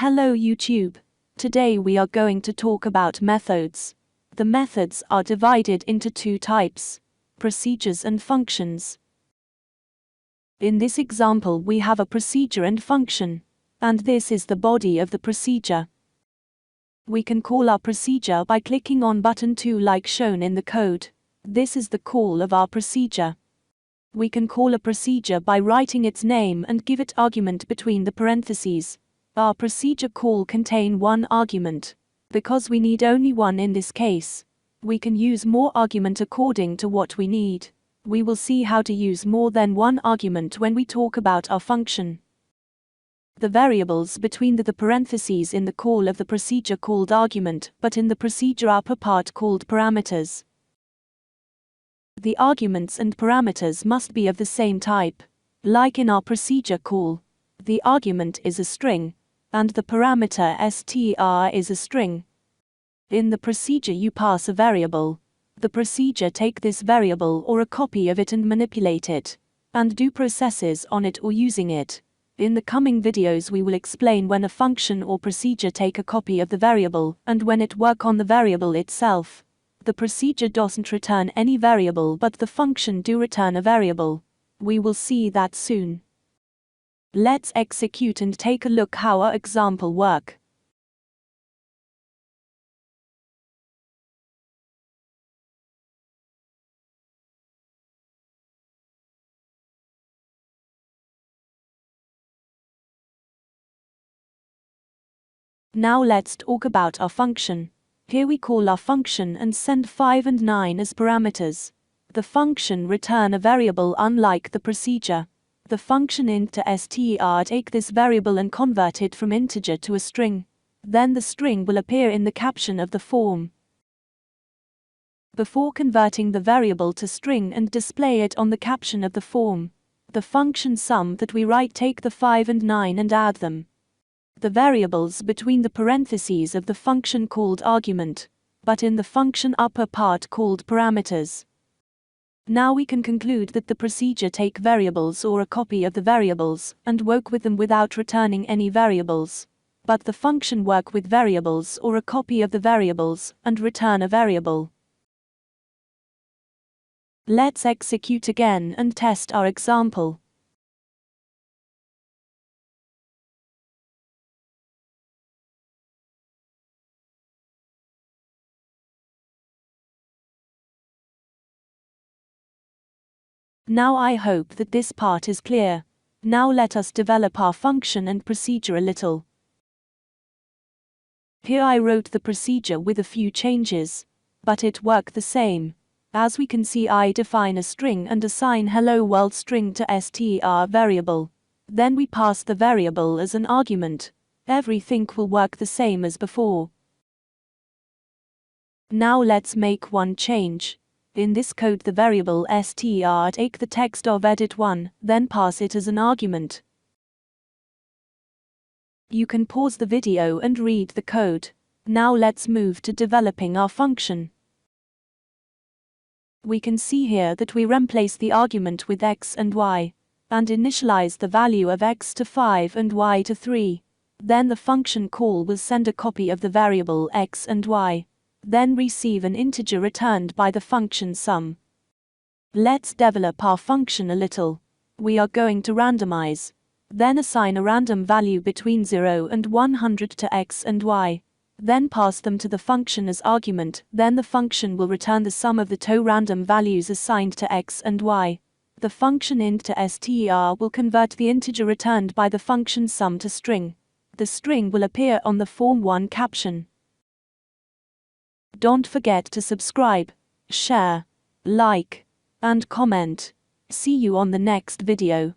Hello YouTube. Today we are going to talk about methods. The methods are divided into two types: procedures and functions. In this example we have a procedure and function, and this is the body of the procedure. We can call our procedure by clicking on button 2 like shown in the code. This is the call of our procedure. We can call a procedure by writing its name and give it argument between the parentheses. Our procedure call contain one argument. Because we need only one in this case, we can use more argument according to what we need. We will see how to use more than one argument when we talk about our function. The variables between the parentheses in the call of the procedure called argument, but in the procedure upper part called parameters. The arguments and parameters must be of the same type. Like in our procedure call, the argument is a string, and the parameter str is a string. In the procedure you pass a variable. The procedure take this variable or a copy of it and manipulate it, and do processes on it or using it. In the coming videos we will explain when a function or procedure take a copy of the variable and when it work on the variable itself. The procedure doesn't return any variable but the function do return a variable. We will see that soon. Let's execute and take a look how our example work. Now let's talk about our function. Here we call our function and send 5 and 9 as parameters. The function return a variable unlike the procedure. The function int to str take this variable and convert it from integer to a string. Then the string will appear in the caption of the form. Before converting the variable to string and display it on the caption of the form, the function sum that we write take the 5 and 9 and add them. The variables between the parentheses of the function called argument, but in the function upper part called parameters. Now we can conclude that the procedure take variables or a copy of the variables and work with them without returning any variables. But the function work with variables or a copy of the variables and return a variable. Let's execute again and test our example. Now I hope that this part is clear. Now let us develop our function and procedure a little. Here I wrote the procedure with a few changes, but it worked the same. As we can see, I define a string and assign hello world string to str variable. Then we pass the variable as an argument. Everything will work the same as before. Now let's make one change. In this code the variable str take the text of edit1, then pass it as an argument. You can pause the video and read the code. Now let's move to developing our function. We can see here that we replace the argument with x and y, and initialize the value of x to 5 and y to 3. Then the function call will send a copy of the variable x and y. Then receive an integer returned by the function sum. Let's develop our function a little. We are going to randomize. Then assign a random value between 0 and 100 to x and y. Then pass them to the function as argument. Then the function will return the sum of the two random values assigned to x and y. The function int to str will convert the integer returned by the function sum to string. The string will appear on the form 1 caption. Don't forget to subscribe, share, like, and comment. See you on the next video.